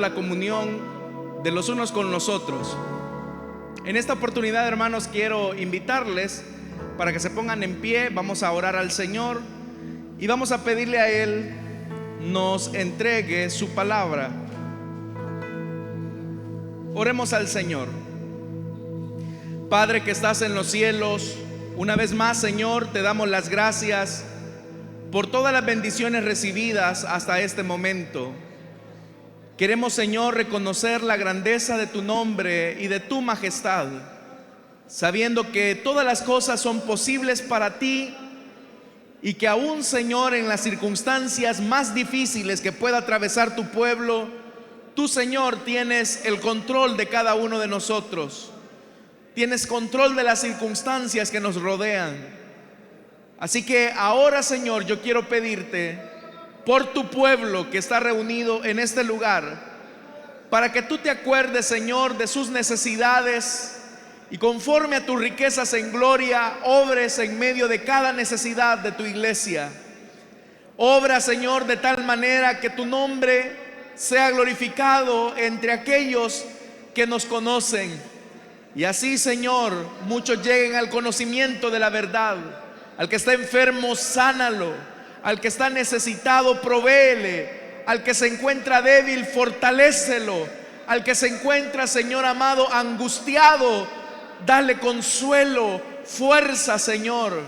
la comunión de los unos con los otros. En esta oportunidad, hermanos, quiero invitarles para que se pongan en pie. Vamos a orar al Señor y vamos a pedirle a Él nos entregue su palabra. Oremos al Señor. Padre que estás en los cielos, una vez más, Señor, te damos las gracias por todas las bendiciones recibidas hasta este momento. Queremos, Señor, reconocer la grandeza de tu nombre y de tu majestad, sabiendo que todas las cosas son posibles para ti y que aún, Señor, en las circunstancias más difíciles que pueda atravesar tu pueblo, tú, Señor, tienes el control de cada uno de nosotros. Tienes control de las circunstancias que nos rodean. Así que ahora, Señor, yo quiero pedirte por tu pueblo que está reunido en este lugar, para que tú te acuerdes, Señor, de sus necesidades y conforme a tus riquezas en gloria, obres en medio de cada necesidad de tu iglesia. Obra, Señor, de tal manera que tu nombre sea glorificado entre aquellos que nos conocen. Y así, Señor, muchos lleguen al conocimiento de la verdad. Al que está enfermo, sánalo. Al que está necesitado, provéele. Al que se encuentra débil, fortalécelo. Al que se encuentra, Señor amado, angustiado, dale consuelo, fuerza, Señor.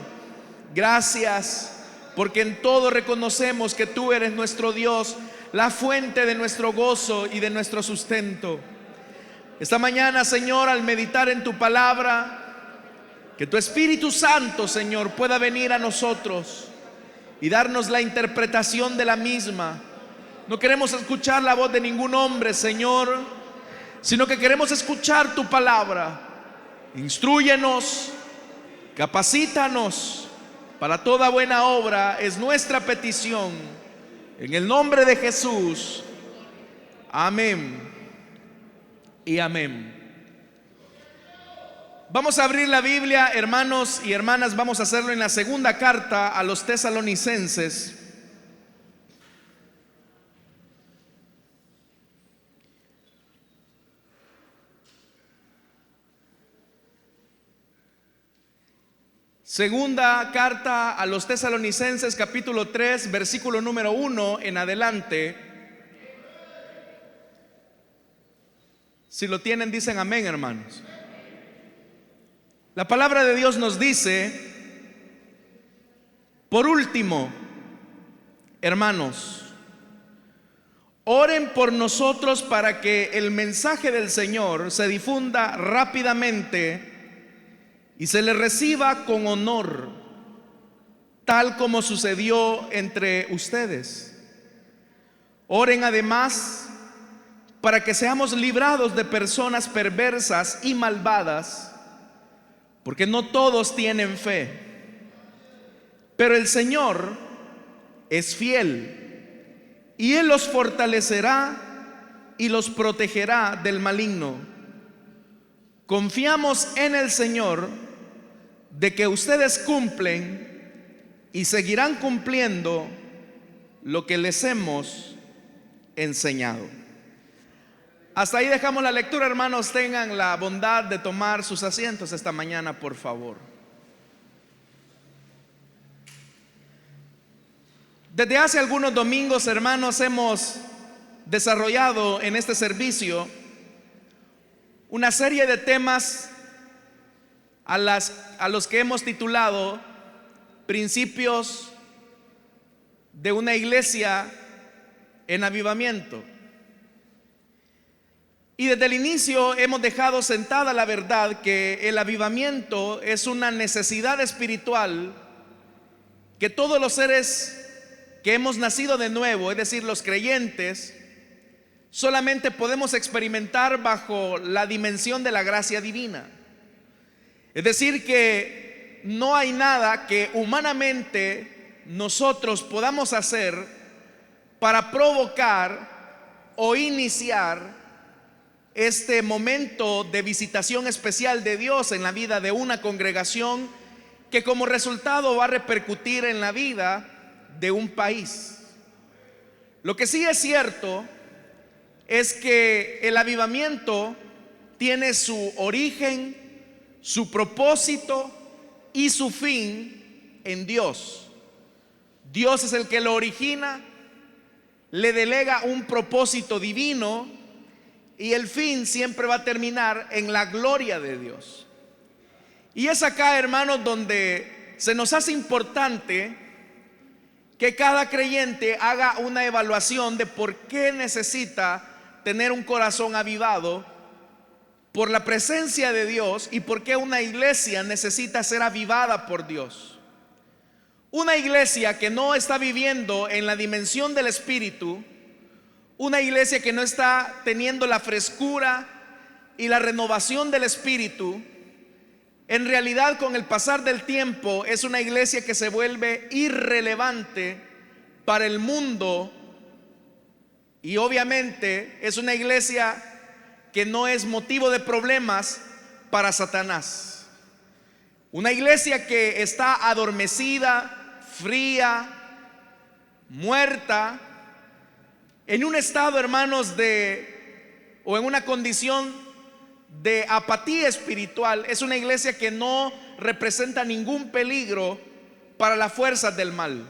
Gracias, porque en todo reconocemos que tú eres nuestro Dios, la fuente de nuestro gozo y de nuestro sustento. Esta mañana, Señor, al meditar en tu palabra, que tu Espíritu Santo, Señor, pueda venir a nosotros y darnos la interpretación de la misma. No queremos escuchar la voz de ningún hombre, Señor, sino que queremos escuchar tu palabra. Instrúyenos, capacítanos para toda buena obra, es nuestra petición. En el nombre de Jesús. Amén y amén. Vamos a abrir la Biblia, hermanos y hermanas. Vamos a hacerlo en la segunda carta a los tesalonicenses. Segunda carta a los tesalonicenses, capítulo 3, versículo número 1 en adelante. Si lo tienen, dicen amén, hermanos. La palabra de Dios nos dice: por último, hermanos, oren por nosotros para que el mensaje del Señor se difunda rápidamente y se le reciba con honor, tal como sucedió entre ustedes. Oren además para que seamos librados de personas perversas y malvadas, porque no todos tienen fe. Pero el Señor es fiel y Él los fortalecerá y los protegerá del maligno. Confiamos en el Señor de que ustedes cumplen y seguirán cumpliendo lo que les hemos enseñado. Hasta ahí dejamos la lectura, hermanos. Tengan la bondad de tomar sus asientos esta mañana, por favor. Desde hace algunos domingos, hermanos, hemos desarrollado en este servicio una serie de temas a los que hemos titulado Principios de una iglesia en avivamiento. Y desde el inicio hemos dejado sentada la verdad que el avivamiento es una necesidad espiritual que todos los seres que hemos nacido de nuevo, es decir, los creyentes, solamente podemos experimentar bajo la dimensión de la gracia divina. Es decir, que no hay nada que humanamente nosotros podamos hacer para provocar o iniciar este momento de visitación especial de Dios en la vida de una congregación, que como resultado va a repercutir en la vida de un país. Lo que sí es cierto es que el avivamiento tiene su origen, su propósito y su fin en Dios. Dios es el que lo origina, le delega un propósito divino y el fin siempre va a terminar en la gloria de Dios. Y es acá, hermanos, donde se nos hace importante que cada creyente haga una evaluación de por qué necesita tener un corazón avivado por la presencia de Dios y por qué una iglesia necesita ser avivada por Dios. Una iglesia que no está viviendo en la dimensión del Espíritu, una iglesia que no está teniendo la frescura y la renovación del Espíritu, en realidad con el pasar del tiempo es una iglesia que se vuelve irrelevante para el mundo y obviamente es una iglesia que no es motivo de problemas para Satanás. Una iglesia que está adormecida, fría, muerta, en un estado, hermanos, o en una condición de apatía espiritual. Es una iglesia que no representa ningún peligro para las fuerzas del mal,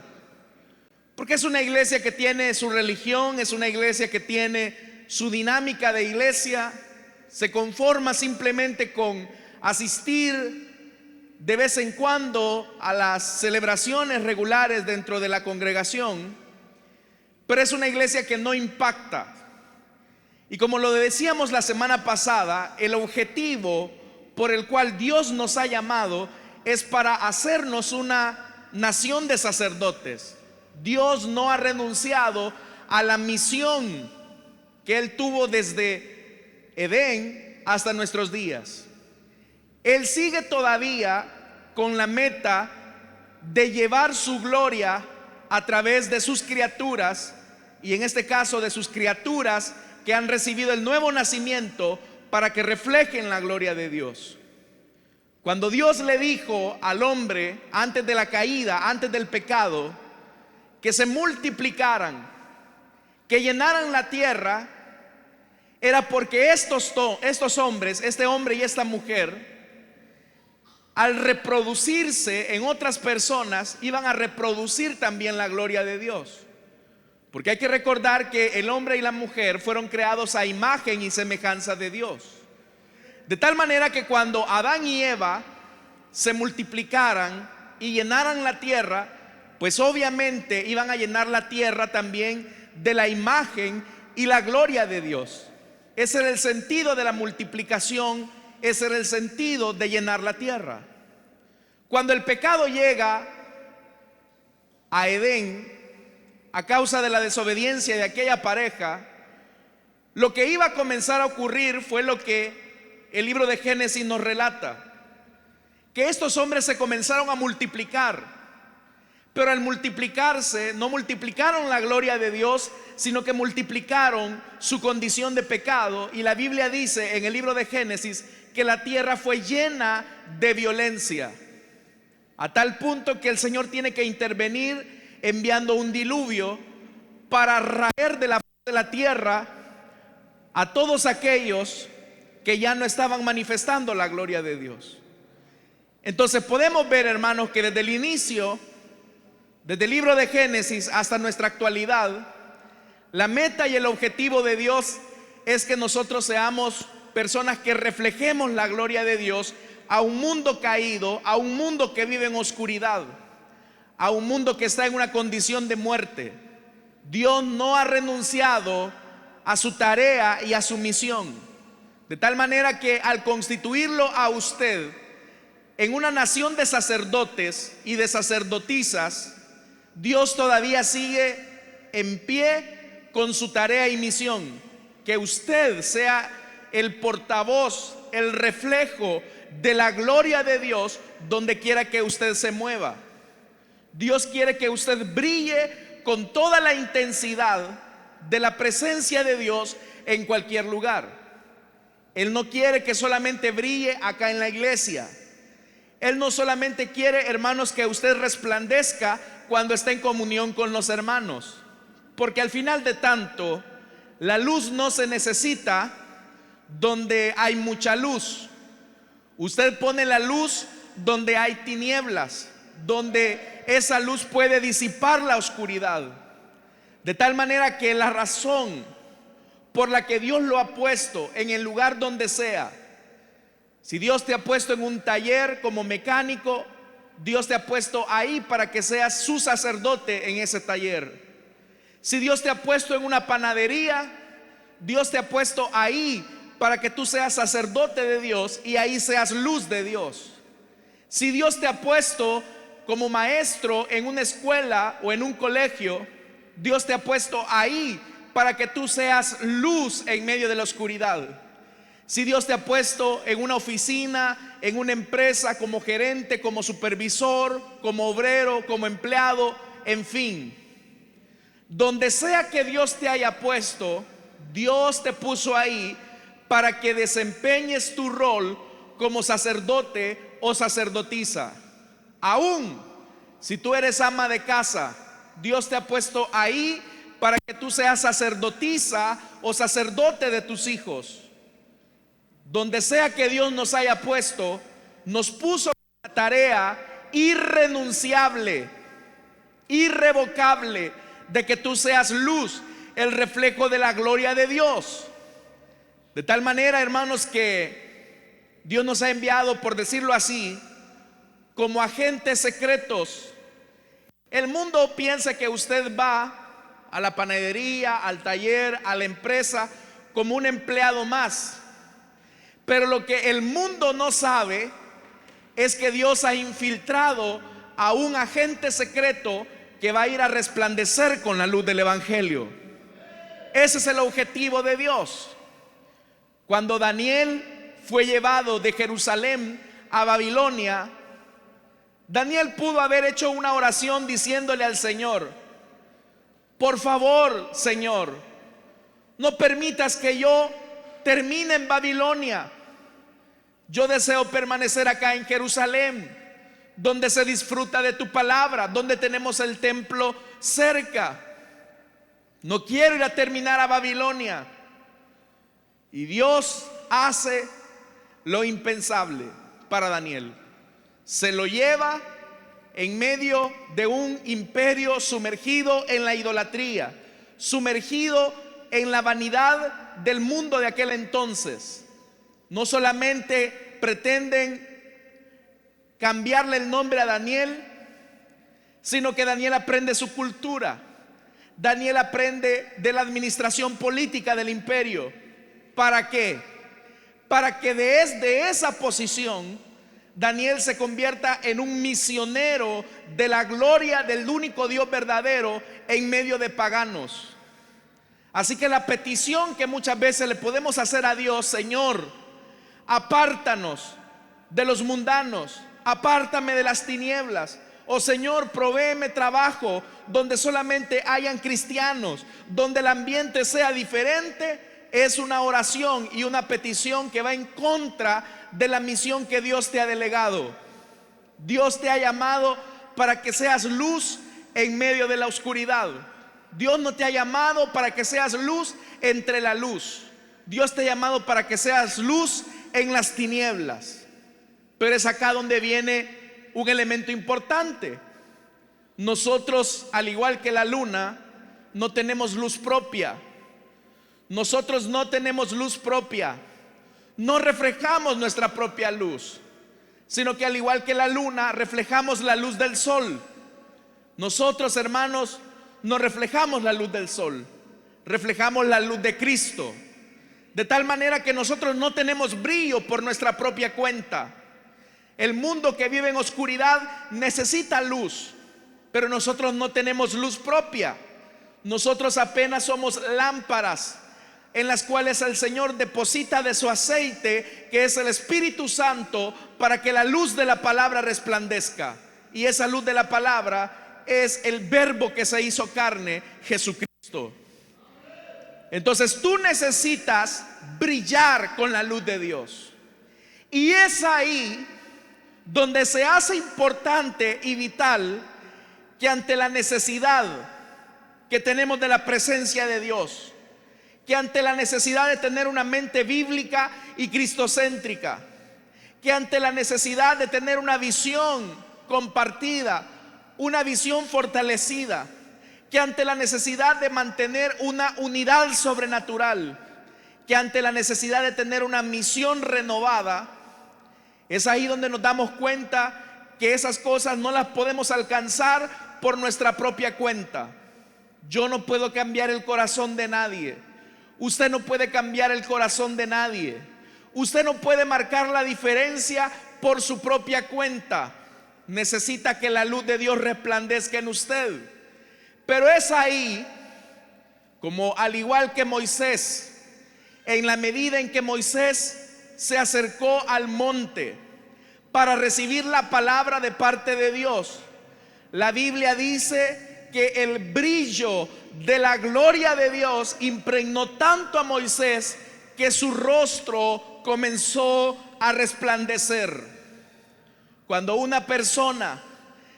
porque es una iglesia que tiene su religión, es una iglesia que tiene su dinámica de iglesia, se conforma simplemente con asistir de vez en cuando a las celebraciones regulares dentro de la congregación, pero es una iglesia que no impacta. Y como lo decíamos la semana pasada, el objetivo por el cual Dios nos ha llamado es para hacernos una nación de sacerdotes. Dios no ha renunciado a la misión que Él tuvo desde Edén hasta nuestros días. Él sigue todavía con la meta de llevar su gloria a través de sus criaturas, y en este caso de sus criaturas que han recibido el nuevo nacimiento para que reflejen la gloria de Dios. Cuando Dios le dijo al hombre antes de la caída, antes del pecado, que se multiplicaran, que llenaran la tierra, era porque estos hombres, este hombre y esta mujer, al reproducirse en otras personas, iban a reproducir también la gloria de Dios. Porque hay que recordar que el hombre y la mujer fueron creados a imagen y semejanza de Dios. De tal manera que cuando Adán y Eva se multiplicaran y llenaran la tierra, pues obviamente iban a llenar la tierra también de la imagen y la gloria de Dios. Ese era el sentido de la multiplicación, ese era el sentido de llenar la tierra. Cuando el pecado llega a Edén, a causa de la desobediencia de aquella pareja, lo que iba a comenzar a ocurrir fue lo que el libro de Génesis nos relata: que estos hombres se comenzaron a multiplicar, pero al multiplicarse no multiplicaron la gloria de Dios, sino que multiplicaron su condición de pecado. Y la Biblia dice en el libro de Génesis que la tierra fue llena de violencia, a tal punto que el Señor tiene que intervenir enviando un diluvio para raer de la faz de la tierra a todos aquellos que ya no estaban manifestando la gloria de Dios. Entonces podemos ver, hermanos, que desde el inicio, desde el libro de Génesis hasta nuestra actualidad, la meta y el objetivo de Dios es que nosotros seamos personas que reflejemos la gloria de Dios a un mundo caído, a un mundo que vive en oscuridad, a un mundo que está en una condición de muerte. Dios no ha renunciado a su tarea y a su misión, de tal manera que al constituirlo a usted en una nación de sacerdotes y de sacerdotisas, Dios todavía sigue en pie con su tarea y misión: que usted sea el portavoz, el reflejo de la gloria de Dios donde quiera que usted se mueva. Dios quiere que usted brille con toda la intensidad de la presencia de Dios en cualquier lugar. Él no quiere que solamente brille acá en la iglesia. Él no solamente quiere, hermanos, que usted resplandezca cuando está en comunión con los hermanos, porque al final de tanto, La luz no se necesita donde hay mucha luz. Usted pone la luz donde hay tinieblas, donde esa luz puede disipar la oscuridad. De tal manera que la razón por la que Dios lo ha puesto en el lugar donde sea, si Dios te ha puesto en un taller como mecánico, Dios te ha puesto ahí para que seas su sacerdote en ese taller. Si Dios te ha puesto en una panadería, Dios te ha puesto ahí para que tú seas sacerdote de Dios y ahí seas luz de Dios. Si Dios te ha puesto como maestro en una escuela o en un colegio, Dios te ha puesto ahí para que tú seas luz en medio de la oscuridad. Si Dios te ha puesto en una oficina, en una empresa, como gerente, como supervisor, como obrero, como empleado, en fin, donde sea que Dios te haya puesto, Dios te puso ahí para que desempeñes tu rol como sacerdote o sacerdotisa. Aún si tú eres ama de casa, Dios te ha puesto ahí para que tú seas sacerdotisa o sacerdote de tus hijos. Donde sea que Dios nos haya puesto, nos puso una tarea irrenunciable, irrevocable, de que tú seas luz, el reflejo de la gloria de Dios. De tal manera, hermanos, que Dios nos ha enviado, por decirlo así, como agentes secretos. El mundo piensa que usted va a la panadería, al taller, a la empresa como un empleado más. Pero lo que el mundo no sabe es que Dios ha infiltrado a un agente secreto que va a ir a resplandecer con la luz del evangelio. Ese es el objetivo de Dios. Cuando Daniel fue llevado de Jerusalén a Babilonia, Daniel pudo haber hecho una oración diciéndole al Señor: por favor, Señor, no permitas que yo termine en Babilonia. Yo deseo permanecer acá en Jerusalén, donde se disfruta de tu palabra, donde tenemos el templo cerca. No quiero ir a terminar a Babilonia. Y Dios hace lo impensable para Daniel. Se lo lleva en medio de un imperio sumergido en la idolatría, sumergido en la vanidad del mundo de aquel entonces. No solamente pretenden cambiarle el nombre a Daniel, sino que Daniel aprende su cultura. Daniel aprende de la administración política del imperio. ¿Para qué? Para que desde esa posición Daniel se convierta en un misionero de la gloria del único Dios verdadero en medio de paganos. Así que la petición que muchas veces le podemos hacer a Dios: Señor, apártanos de los mundanos, apártame de las tinieblas. O Señor, provéeme trabajo donde solamente hayan cristianos, donde el ambiente sea diferente. Es una oración y una petición que va en contra de la misión que Dios te ha delegado. Dios te ha llamado para que seas luz en medio de la oscuridad. Dios no te ha llamado para que seas luz entre la luz. Dios te ha llamado para que seas luz en las tinieblas. Pero es acá donde viene un elemento importante. Nosotros, al igual que la luna, no tenemos luz propia. Nosotros no tenemos luz propia. No reflejamos nuestra propia luz, sino que al igual que la luna, reflejamos la luz del sol. Nosotros, hermanos, no reflejamos la luz del sol, reflejamos la luz de Cristo. De tal manera que nosotros no tenemos brillo por nuestra propia cuenta. El mundo que vive en oscuridad necesita luz, pero nosotros no tenemos luz propia. Nosotros apenas somos lámparas en las cuales el Señor deposita de su aceite, que es el Espíritu Santo, para que la luz de la palabra resplandezca. Y esa luz de la palabra es el verbo que se hizo carne, Jesucristo. Entonces tú necesitas brillar con la luz de Dios. Y es ahí donde se hace importante y vital que ante la necesidad que tenemos de la presencia de Dios, que ante la necesidad de tener una mente bíblica y cristocéntrica, que ante la necesidad de tener una visión compartida, una visión fortalecida, que ante la necesidad de mantener una unidad sobrenatural, que ante la necesidad de tener una misión renovada, es ahí donde nos damos cuenta que esas cosas no las podemos alcanzar por nuestra propia cuenta. Yo no puedo cambiar el corazón de nadie. Usted no puede cambiar el corazón de nadie. Usted no puede marcar la diferencia por su propia cuenta. Necesita que la luz de Dios resplandezca en usted. Pero es ahí, como al igual que Moisés, en la medida en que Moisés se acercó al monte para recibir la palabra de parte de Dios, la Biblia dice que el brillo de la gloria de Dios impregnó tanto a Moisés que su rostro comenzó a resplandecer. Cuando una persona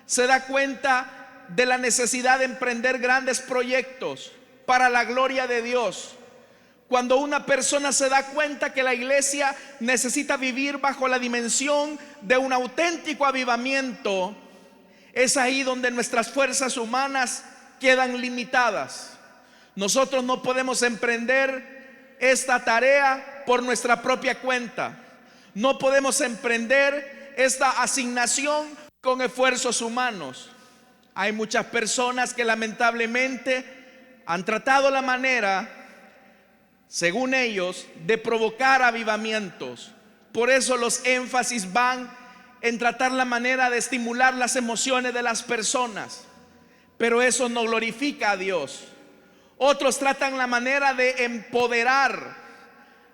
se da cuenta de la necesidad de emprender grandes proyectos para la gloria de Dios, cuando una persona se da cuenta que la iglesia necesita vivir bajo la dimensión de un auténtico avivamiento, es ahí donde nuestras fuerzas humanas quedan limitadas. Nosotros no podemos emprender esta tarea por nuestra propia cuenta. No podemos emprender esta asignación con esfuerzos humanos. Hay muchas personas que lamentablemente han tratado la manera, según ellos, de provocar avivamientos. Por eso los énfasis van en tratar la manera de estimular las emociones de las personas, pero eso no glorifica a Dios. Otros tratan la manera de empoderar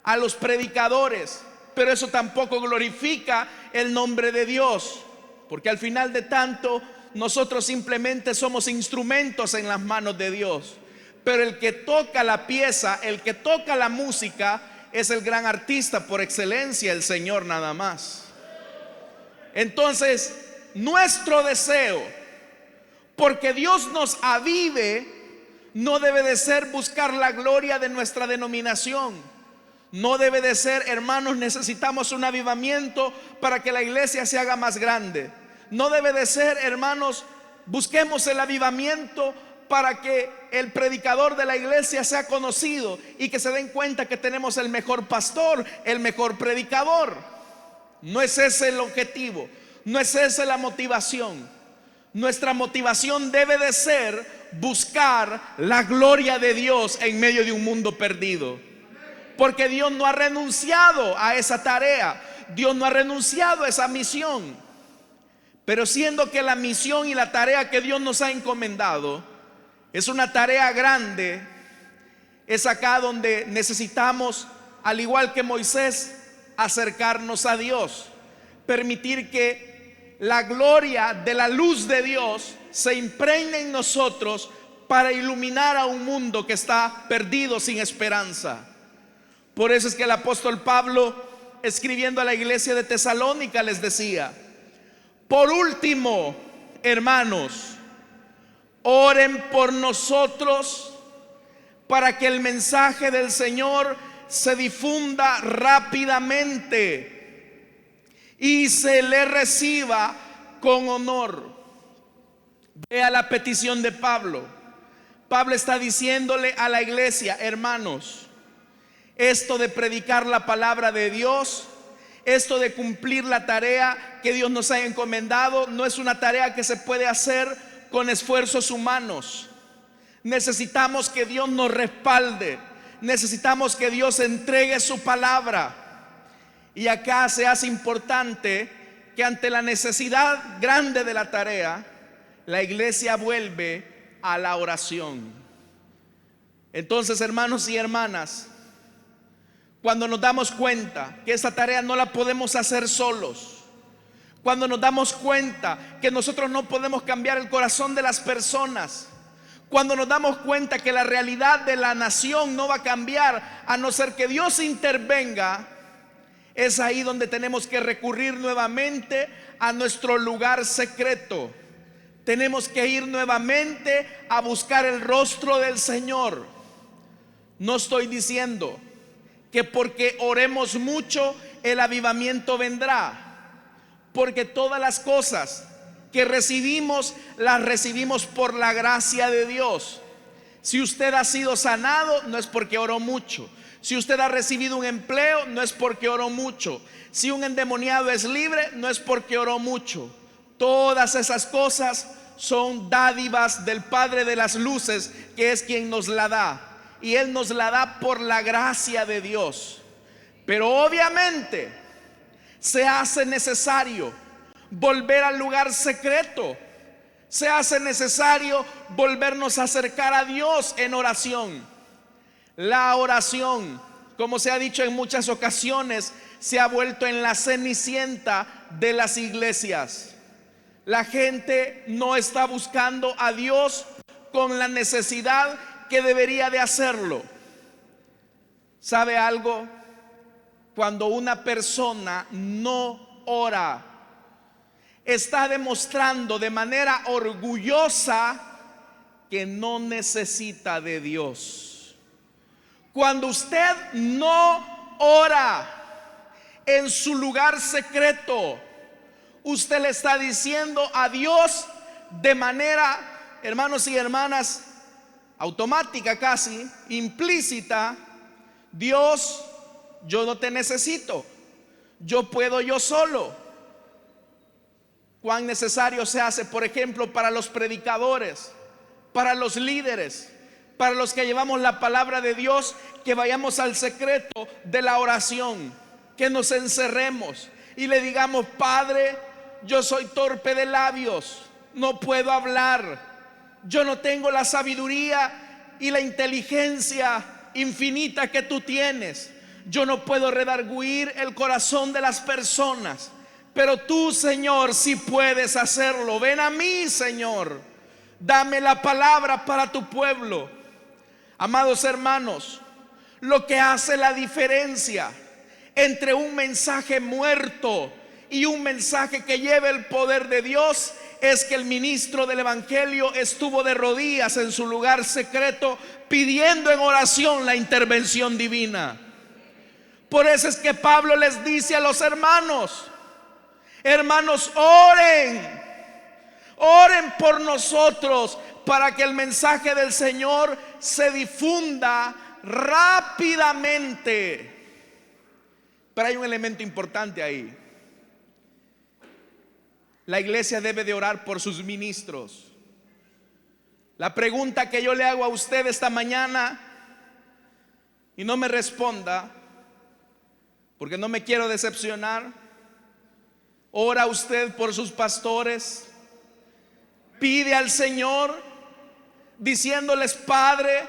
a los predicadores, pero eso tampoco glorifica el nombre de Dios, porque al final de tanto nosotros simplemente somos instrumentos en las manos de Dios. Pero el que toca la pieza, el que toca la música, es el gran artista por excelencia, el Señor nada más. Entonces, nuestro deseo, porque Dios nos avive, no debe de ser buscar la gloria de nuestra denominación. No debe de ser, hermanos, necesitamos un avivamiento para que la iglesia se haga más grande. No debe de ser, hermanos, busquemos el avivamiento para que el predicador de la iglesia sea conocido y que se den cuenta que tenemos el mejor pastor, el mejor predicador. No es ese el objetivo, no es esa la motivación. Nuestra motivación debe de ser buscar la gloria de Dios en medio de un mundo perdido, porque Dios no ha renunciado a esa tarea, Dios no ha renunciado a esa misión. Pero siendo que la misión y la tarea que Dios nos ha encomendado es una tarea grande, es acá donde necesitamos, al igual que Moisés, acercarnos a Dios, permitir que la gloria de la luz de Dios se impregne en nosotros para iluminar a un mundo que está perdido sin esperanza. Por eso es que el apóstol Pablo, escribiendo a la iglesia de Tesalónica, les decía: por último, hermanos, oren por nosotros para que el mensaje del Señor se difunda rápidamente y se le reciba con honor. Vea la petición de Pablo. Pablo está diciéndole a la iglesia: hermanos, esto de predicar la palabra de Dios, esto de cumplir la tarea que Dios nos ha encomendado, no es una tarea que se puede hacer con esfuerzos humanos. Necesitamos que Dios nos respalde, necesitamos que Dios entregue su palabra. Y acá se hace importante que ante la necesidad grande de la tarea, la iglesia vuelve a la oración. Entonces, hermanos y hermanas, cuando nos damos cuenta que esta tarea no la podemos hacer solos, cuando nos damos cuenta que nosotros no podemos cambiar el corazón de las personas, cuando nos damos cuenta que la realidad de la nación no va a cambiar a no ser que Dios intervenga, es ahí donde tenemos que recurrir nuevamente a nuestro lugar secreto. Tenemos que ir nuevamente a buscar el rostro del Señor. No estoy diciendo que porque oremos mucho el avivamiento vendrá, porque todas las cosas que recibimos las recibimos por la gracia de Dios. Si usted ha sido sanado, no es porque oró mucho. Si usted ha recibido un empleo, no es porque oró mucho. Si un endemoniado es libre, no es porque oró mucho. Todas esas cosas son dádivas del Padre de las luces, que es quien nos la da. Y Él nos la da por la gracia de Dios. Pero obviamente se hace necesario volver al lugar secreto. Se hace necesario volvernos a acercar a Dios en oración. La oración, como se ha dicho en muchas ocasiones, se ha vuelto en la cenicienta de las iglesias. La gente no está buscando a Dios con la necesidad que debería de hacerlo. ¿Sabe algo? Cuando una persona no ora, está demostrando de manera orgullosa que no necesita de Dios. Cuando usted no ora en su lugar secreto, usted le está diciendo a Dios de manera, hermanos y hermanas, automática, casi implícita: Dios, yo no te necesito, yo puedo yo solo. Cuán necesario se hace, por ejemplo, para los predicadores, para los líderes, para los que llevamos la palabra de Dios, que vayamos al secreto de la oración, que nos encerremos y le digamos: Padre, yo soy torpe de labios, no puedo hablar, yo no tengo la sabiduría y la inteligencia infinita que tú tienes, yo no puedo redarguir el corazón de las personas, pero tú, Señor, sí puedes hacerlo. Ven a mí, Señor, dame la palabra para tu pueblo. Amados hermanos, lo que hace la diferencia entre un mensaje muerto y un mensaje que lleve el poder de Dios es que el ministro del evangelio estuvo de rodillas en su lugar secreto, pidiendo en oración la intervención divina. Por eso es que Pablo les dice a los hermanos: hermanos, oren por nosotros, para que el mensaje del Señor se difunda rápidamente. Pero hay un elemento importante ahí. La iglesia debe de orar por sus ministros. La pregunta que yo le hago a usted esta mañana, y no me responda, porque no me quiero decepcionar: ¿ora usted por sus pastores? ¿Pide al Señor diciéndoles: Padre,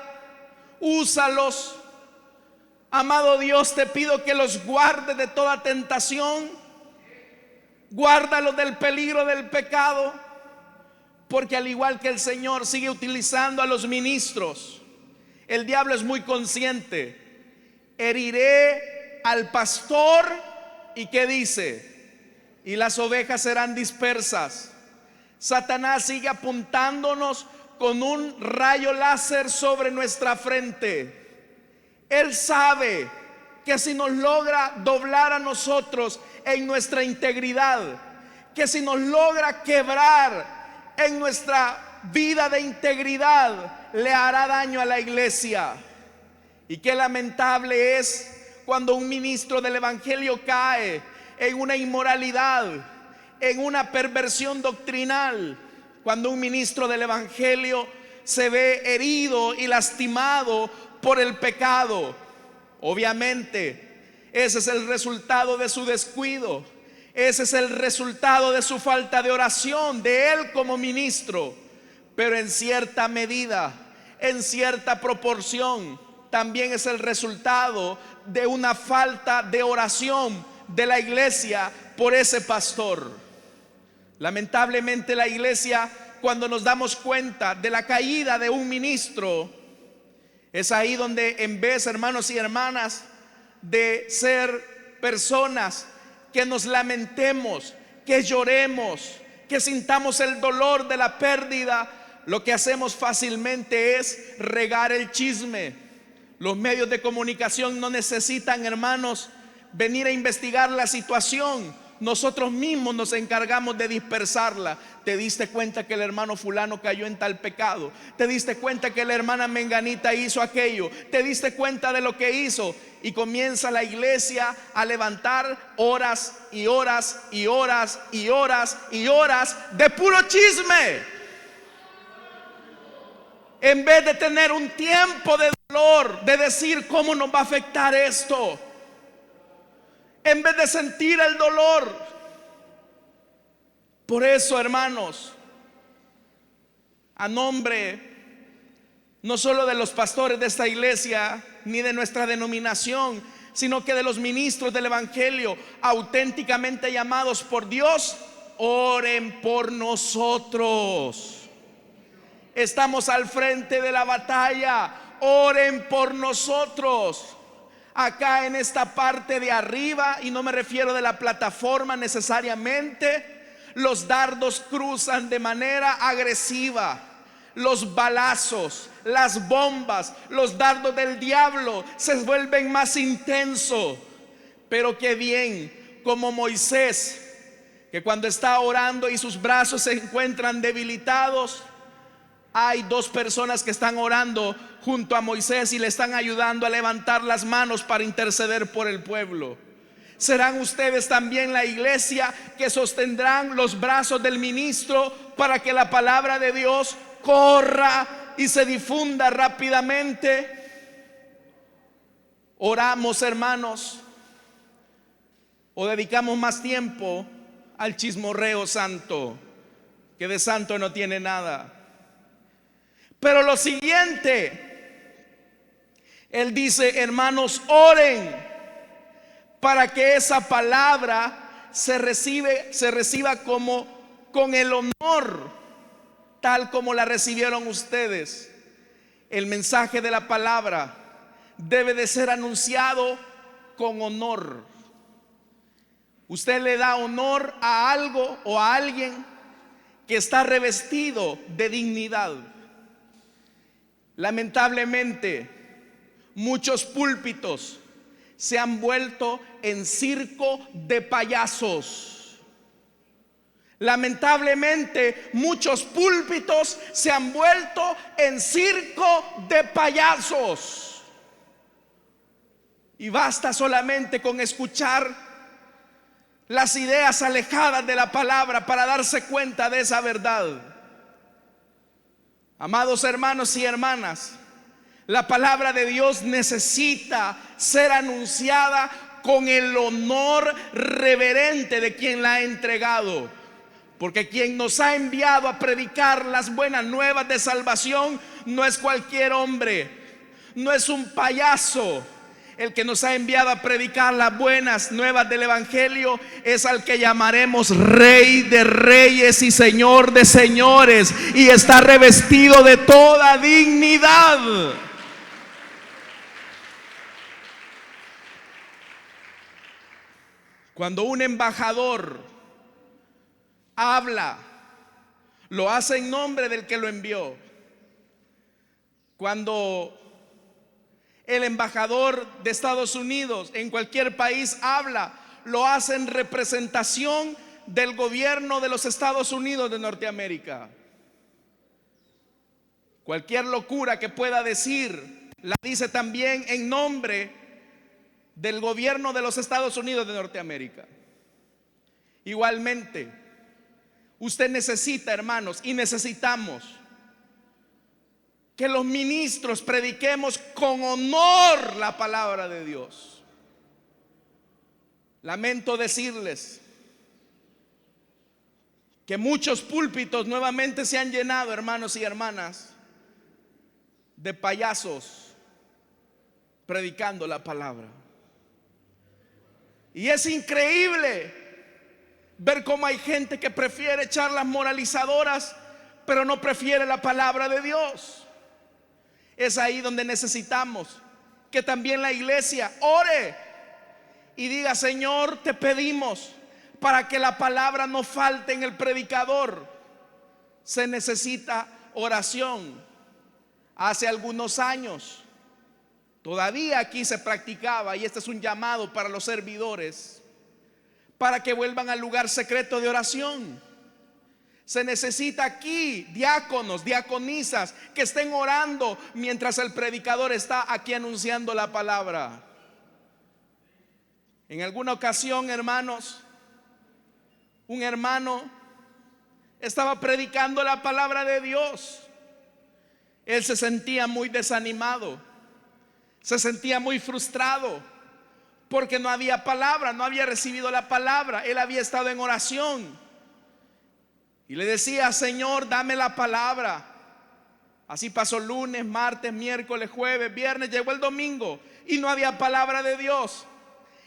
úsalos? Amado Dios, te pido que los guarde de toda tentación, guárdalos del peligro del pecado, porque al igual que el Señor sigue utilizando a los ministros, el diablo es muy consciente. Heriré al pastor, y ¿qué dice? Y las ovejas serán dispersas. Satanás sigue apuntándonos con un rayo láser sobre nuestra frente. Él sabe que si nos logra doblar a nosotros en nuestra integridad, que si nos logra quebrar en nuestra vida de integridad, le hará daño a la iglesia. Y qué lamentable es cuando un ministro del evangelio cae en una inmoralidad, en una perversión doctrinal, cuando un ministro del evangelio se ve herido y lastimado por el pecado. Obviamente ese es el resultado de su descuido, ese es el resultado de su falta de oración de él como ministro. Pero en cierta medida, en cierta proporción, también es el resultado de una falta de oración de la iglesia por ese pastor. Lamentablemente la iglesia, cuando nos damos cuenta de la caída de un ministro, es ahí donde, en vez, hermanos y hermanas, de ser personas que nos lamentemos, que lloremos, que sintamos el dolor de la pérdida, lo que hacemos fácilmente es regar el chisme. Los medios de comunicación no necesitan, hermanos, venir a investigar la situación. Nosotros mismos nos encargamos de dispersarla. ¿Te diste cuenta que el hermano fulano cayó en tal pecado? ¿Te diste cuenta que la hermana menganita hizo aquello? ¿Te diste cuenta de lo que hizo? Y comienza la iglesia a levantar horas y horas y horas y horas y horas de puro chisme, en vez de tener un tiempo de dolor, de decir cómo nos va a afectar esto. En vez de sentir el dolor. Por eso, hermanos, a nombre no solo de los pastores de esta iglesia ni de nuestra denominación, sino que de los ministros del evangelio auténticamente llamados por Dios, oren por nosotros. Estamos al frente de la batalla. Oren por nosotros. Acá en esta parte de arriba, y no me refiero de la plataforma necesariamente, los dardos cruzan de manera agresiva. Los balazos, las bombas, los dardos del diablo se vuelven más intensos. Pero qué bien, como Moisés, que cuando está orando y sus brazos se encuentran debilitados, hay dos personas que están orando junto a Moisés y le están ayudando a levantar las manos para interceder por el pueblo. ¿Serán ustedes también la iglesia que sostendrán los brazos del ministro para que la palabra de Dios corra y se difunda rápidamente? Oramos, hermanos, o dedicamos más tiempo al chismorreo santo, que de santo no tiene nada. Pero lo siguiente, él dice: hermanos, oren para que esa palabra se reciba como con el honor, tal como la recibieron ustedes. El mensaje de la palabra debe de ser anunciado con honor. Usted le da honor a algo o a alguien que está revestido de dignidad. Lamentablemente, muchos púlpitos se han vuelto en circo de payasos. Lamentablemente, muchos púlpitos se han vuelto en circo de payasos. Y basta solamente con escuchar las ideas alejadas de la palabra para darse cuenta de esa verdad. Amados hermanos y hermanas, la palabra de Dios necesita ser anunciada con el honor reverente de quien la ha entregado. Porque quien nos ha enviado a predicar las buenas nuevas de salvación no es cualquier hombre, no es un payaso. El que nos ha enviado a predicar las buenas nuevas del evangelio es al que llamaremos Rey de Reyes y Señor de Señores, y está revestido de toda dignidad. Cuando un embajador habla, lo hace en nombre del que lo envió. Cuando el embajador de Estados Unidos en cualquier país habla, lo hace en representación del gobierno de los Estados Unidos de Norteamérica. Cualquier locura que pueda decir, la dice también en nombre del gobierno de los Estados Unidos de Norteamérica. Igualmente, usted necesita, hermanos, y necesitamos que los ministros prediquemos con honor la palabra de Dios. Lamento decirles que muchos púlpitos nuevamente se han llenado, hermanos y hermanas, de payasos predicando la palabra. Y es increíble ver cómo hay gente que prefiere charlas moralizadoras, pero no prefiere la palabra de Dios. Es ahí donde necesitamos que también la iglesia ore y diga: Señor, te pedimos para que la palabra no falte en el predicador. Se necesita oración. Hace algunos años Todavía aquí se practicaba, y este es un llamado para los servidores, para que vuelvan al lugar secreto de oración. Se necesita aquí diáconos, diaconisas que estén orando mientras el predicador está aquí anunciando la palabra. En alguna ocasión, hermanos, un hermano estaba predicando la palabra de Dios. Él se sentía muy desanimado, se sentía muy frustrado porque no había palabra, no había recibido la palabra. Él había estado en oración y le decía: Señor, dame la palabra. Así pasó lunes, martes, miércoles, jueves, viernes, llegó el domingo y no había palabra de Dios.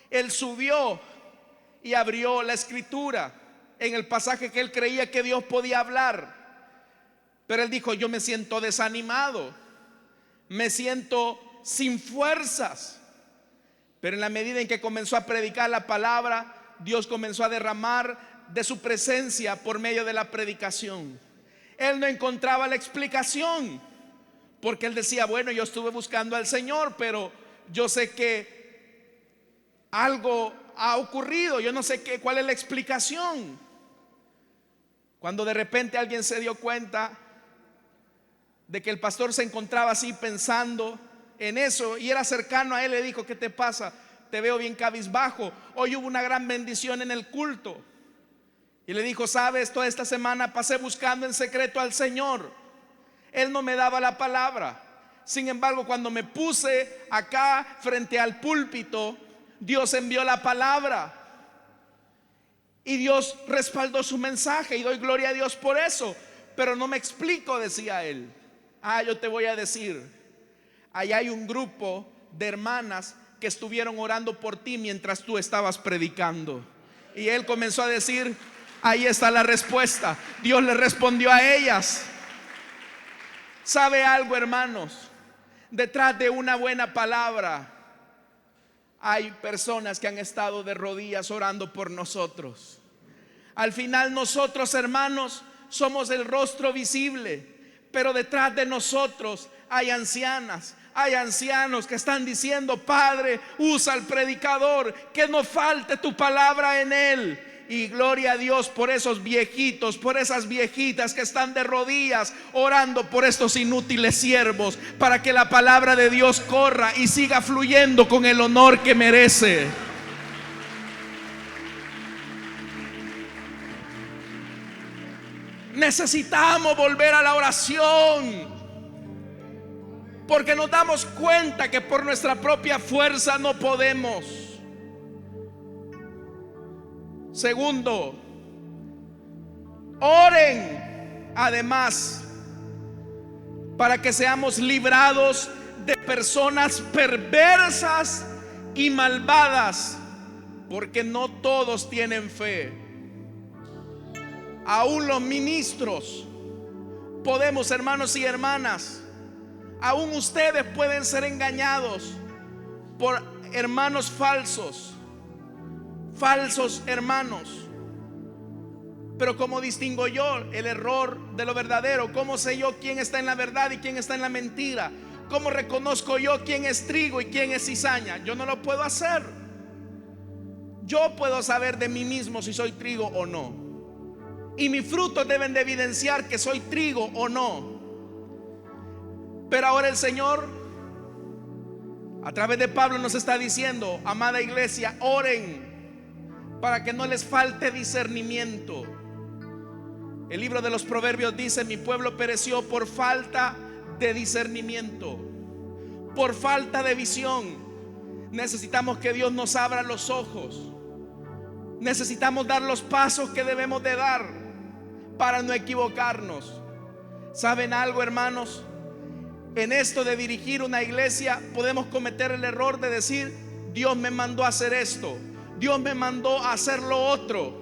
Él subió y abrió la escritura en el pasaje que él creía que Dios podía hablar. Pero él dijo: yo me siento desanimado, me siento sin fuerzas. Pero en la medida en que comenzó a predicar la palabra, Dios comenzó a derramar de su presencia por medio de la predicación. Él no encontraba la explicación, porque él decía: bueno, yo estuve buscando al Señor, pero yo sé que algo ha ocurrido, yo no sé cuál es la explicación. Cuando de repente alguien se dio cuenta de que el pastor se encontraba así pensando en eso, y era cercano a él, le dijo: ¿qué te pasa? Te veo bien cabizbajo. Hoy hubo una gran bendición en el culto. Y le dijo: sabes, toda esta semana pasé buscando en secreto al Señor. Él no me daba la palabra. Sin embargo, cuando me puse acá frente al púlpito, Dios envió la palabra y Dios respaldó su mensaje, y doy gloria a Dios por eso. Pero no me explico, decía él. Yo te voy a decir, allá hay un grupo de hermanas que estuvieron orando por ti mientras tú estabas predicando. Y él comenzó a decir: ahí está la respuesta. Dios le respondió a ellas. ¿Sabe algo, hermanos? Detrás de una buena palabra hay personas que han estado de rodillas orando por nosotros. Al final nosotros, hermanos, somos el rostro visible, pero detrás de nosotros hay ancianas, hay ancianos que están diciendo: Padre, usa al predicador, que no falte tu palabra en él. Y gloria a Dios por esos viejitos, por esas viejitas que están de rodillas orando por estos inútiles siervos, para que la palabra de Dios corra y siga fluyendo con el honor que merece. Necesitamos volver a la oración, porque nos damos cuenta que por nuestra propia fuerza no podemos. Segundo, oren además para que seamos librados de personas perversas y malvadas, porque no todos tienen fe. Aún los ministros podemos, hermanos y hermanas, aún ustedes pueden ser engañados por hermanos falsos hermanos. Pero ¿cómo distingo yo el error de lo verdadero? ¿Cómo sé yo quién está en la verdad y quién está en la mentira? ¿Cómo reconozco yo quién es trigo y quién es cizaña? Yo no lo puedo hacer. Yo puedo saber de mí mismo si soy trigo o no, y mis frutos deben de evidenciar que soy trigo o no. Pero ahora el Señor, a través de Pablo, nos está diciendo: amada iglesia, oren para que no les falte discernimiento. El libro de los Proverbios dice: mi pueblo pereció por falta de discernimiento, por falta de visión. Necesitamos que Dios nos abra los ojos. Necesitamos dar los pasos que debemos de dar para no equivocarnos. ¿Saben algo, hermanos? En esto de dirigir una iglesia podemos cometer el error de decir: Dios me mandó a hacer esto, Dios me mandó a hacer lo otro.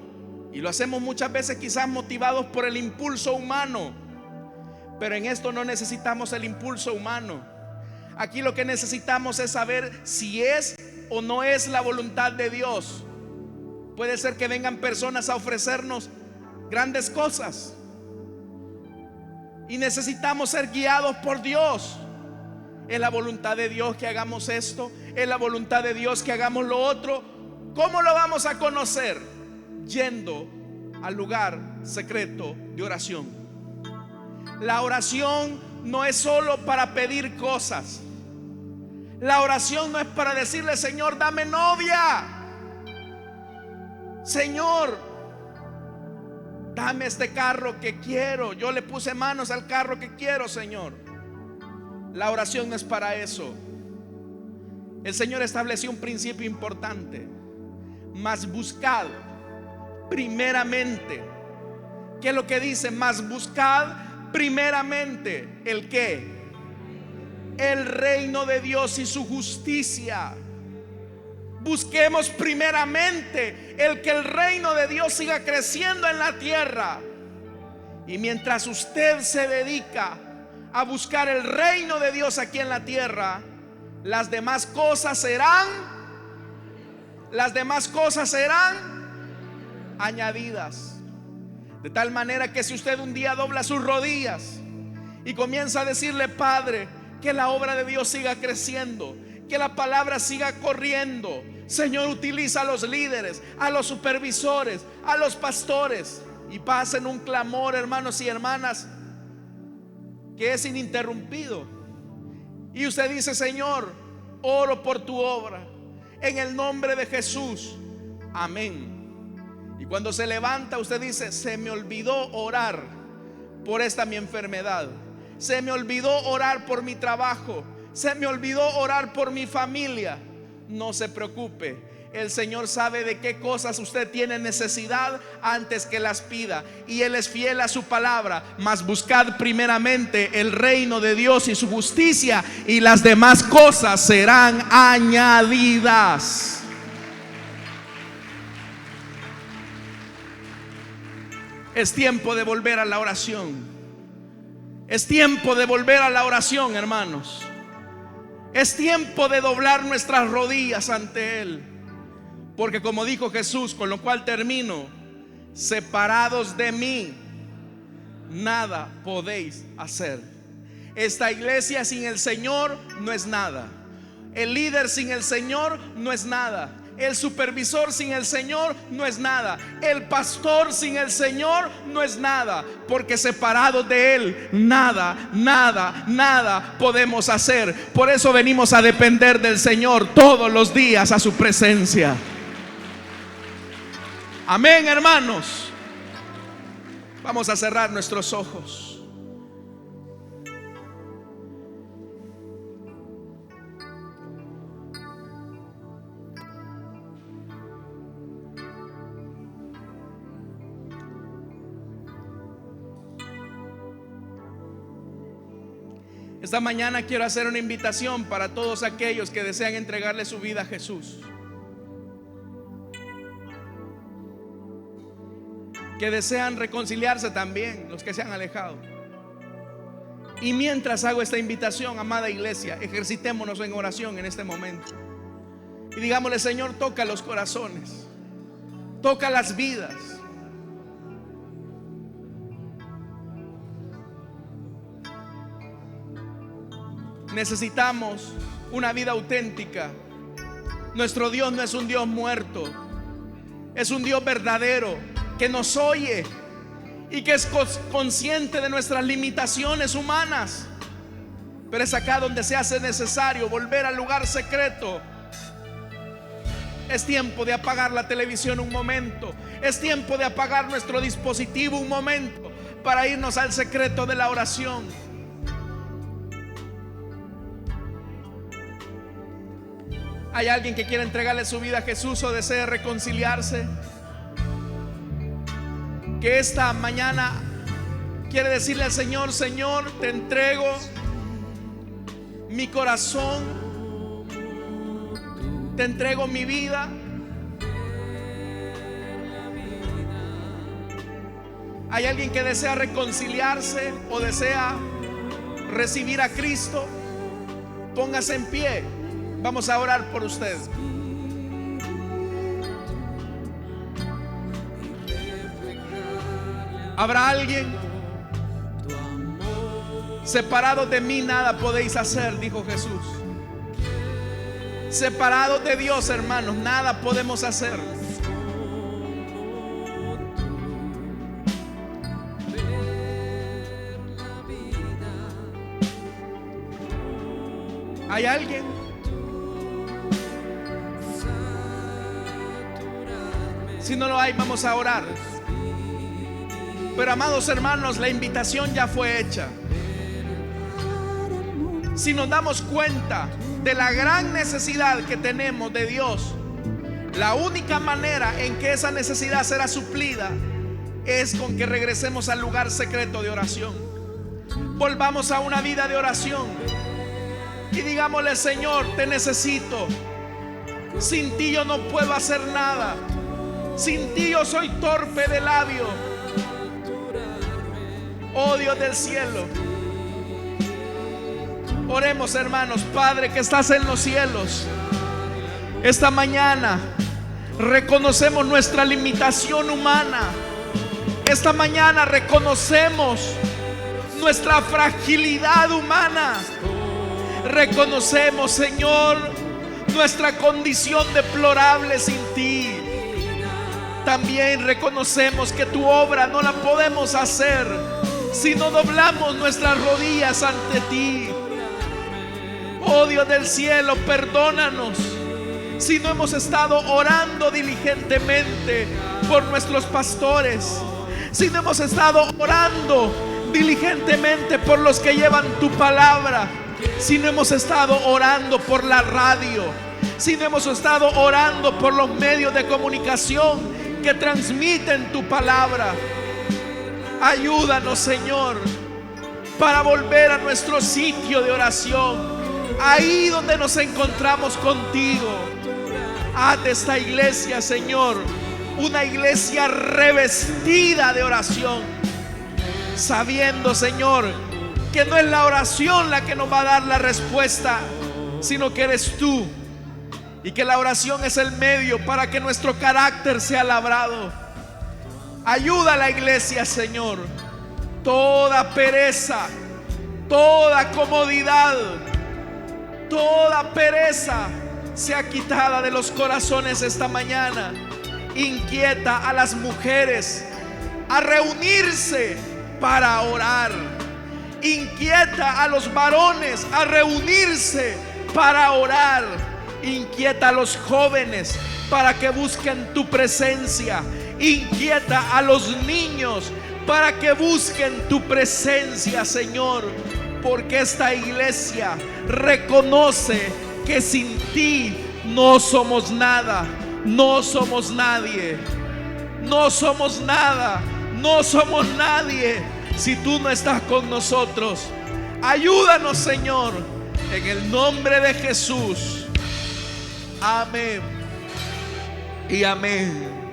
Y lo hacemos muchas veces quizás motivados por el impulso humano. Pero en esto no necesitamos el impulso humano. Aquí lo que necesitamos es saber si es o no es la voluntad de Dios. Puede ser que vengan personas a ofrecernos grandes cosas y necesitamos ser guiados por Dios. ¿Es la voluntad de Dios que hagamos esto? ¿Es la voluntad de Dios que hagamos lo otro? ¿Cómo lo vamos a conocer? Yendo al lugar secreto de oración. La oración no es solo para pedir cosas. La oración no es para decirle: Señor, dame novia. Señor, dame este carro que quiero. Yo le puse manos al carro que quiero, Señor. La oración no es para eso. El Señor estableció un principio importante: mas buscad primeramente. ¿Qué es lo que dice? Mas buscad primeramente ¿el qué? El reino de Dios y su justicia. Busquemos primeramente el que el reino de Dios siga creciendo en la tierra. Y mientras usted se dedica a buscar el reino de Dios aquí en la tierra, las demás cosas serán añadidas. De tal manera que si usted un día dobla sus rodillas y comienza a decirle: Padre, que la obra de Dios siga creciendo, que la palabra siga corriendo. Señor, utiliza a los líderes, a los supervisores, a los pastores, y pasen un clamor, hermanos y hermanas, que es ininterrumpido. Y usted dice: Señor, oro por tu obra en el nombre de Jesús, amén. Y cuando se levanta, usted dice: se me olvidó orar por esta mi enfermedad, se me olvidó orar por mi trabajo, se me olvidó orar por mi familia. No se preocupe, el Señor sabe de qué cosas usted tiene necesidad antes que las pida, y Él es fiel a su palabra. Mas buscad primeramente el reino de Dios y su justicia, y las demás cosas serán añadidas. Es tiempo de volver a la oración. Es tiempo de volver a la oración, hermanos. Es tiempo de doblar nuestras rodillas ante Él. Porque como dijo Jesús, con lo cual termino: separados de mí, nada podéis hacer. Esta iglesia sin el Señor no es nada. El líder sin el Señor no es nada. El supervisor sin el Señor no es nada. El pastor sin el Señor no es nada. Porque separados de Él, nada podemos hacer. Por eso venimos a depender del Señor todos los días, a su presencia. Amén, hermanos. Vamos a cerrar nuestros ojos. Esta mañana quiero hacer una invitación para todos aquellos que desean entregarle su vida a Jesús, que desean reconciliarse también, los que se han alejado. Y mientras hago esta invitación, amada iglesia, ejercitémonos en oración en este momento y digámosle: Señor, toca los corazones, toca las vidas. Necesitamos una vida auténtica. Nuestro Dios no es un Dios muerto, es un Dios verdadero, que nos oye y que es consciente de nuestras limitaciones humanas. Pero es acá donde se hace necesario volver al lugar secreto. Es tiempo de apagar la televisión un momento. Es tiempo de apagar nuestro dispositivo un momento para irnos al secreto de la oración. ¿Hay alguien que quiera entregarle su vida a Jesús o desee reconciliarse? Que esta mañana quiere decirle al Señor: Señor, te entrego mi corazón, te entrego mi vida. ¿Hay alguien que desea reconciliarse o desea recibir a Cristo? Póngase en pie. Vamos a orar por usted. ¿Habrá alguien? Separados de mí nada podéis hacer, dijo Jesús. Separados de Dios, hermanos, nada podemos hacer. ¿Hay alguien? Si no lo hay, vamos a orar. Pero amados hermanos, la invitación ya fue hecha. Si nos damos cuenta de la gran necesidad que tenemos de Dios, la única manera en que esa necesidad será suplida es con que regresemos al lugar secreto de oración. Volvamos a una vida de oración y digámosle: Señor, te necesito. Sin ti yo no puedo hacer nada. Sin ti yo soy torpe de labio. Oh Dios del cielo, oremos, hermanos. Padre que estás en los cielos, esta mañana reconocemos nuestra limitación humana. Esta mañana reconocemos nuestra fragilidad humana. Reconocemos, Señor, nuestra condición deplorable sin ti. También reconocemos que tu obra no la podemos hacer si no doblamos nuestras rodillas ante ti. Oh Dios del cielo, perdónanos si no hemos estado orando diligentemente por nuestros pastores, si no hemos estado orando diligentemente por los que llevan tu palabra, si no hemos estado orando por la radio, si no hemos estado orando por los medios de comunicación que transmiten tu palabra. Ayúdanos, Señor, para volver a nuestro sitio de oración, ahí donde nos encontramos contigo. Haz de esta iglesia, Señor, una iglesia revestida de oración, sabiendo, Señor, que no es la oración la que nos va a dar la respuesta, sino que eres tú, y que la oración es el medio para que nuestro carácter sea labrado. Ayuda a la iglesia, Señor. Toda pereza, toda comodidad, toda pereza sea quitada de los corazones esta mañana. Inquieta a las mujeres a reunirse para orar. Inquieta a los varones a reunirse para orar. Inquieta a los jóvenes para que busquen tu presencia. Inquieta a los niños para que busquen tu presencia, Señor, porque esta iglesia reconoce que sin ti no somos nada, no somos nadie, no somos nada, no somos nadie si tú no estás con nosotros. Ayúdanos, Señor, en el nombre de Jesús. Amén y amén.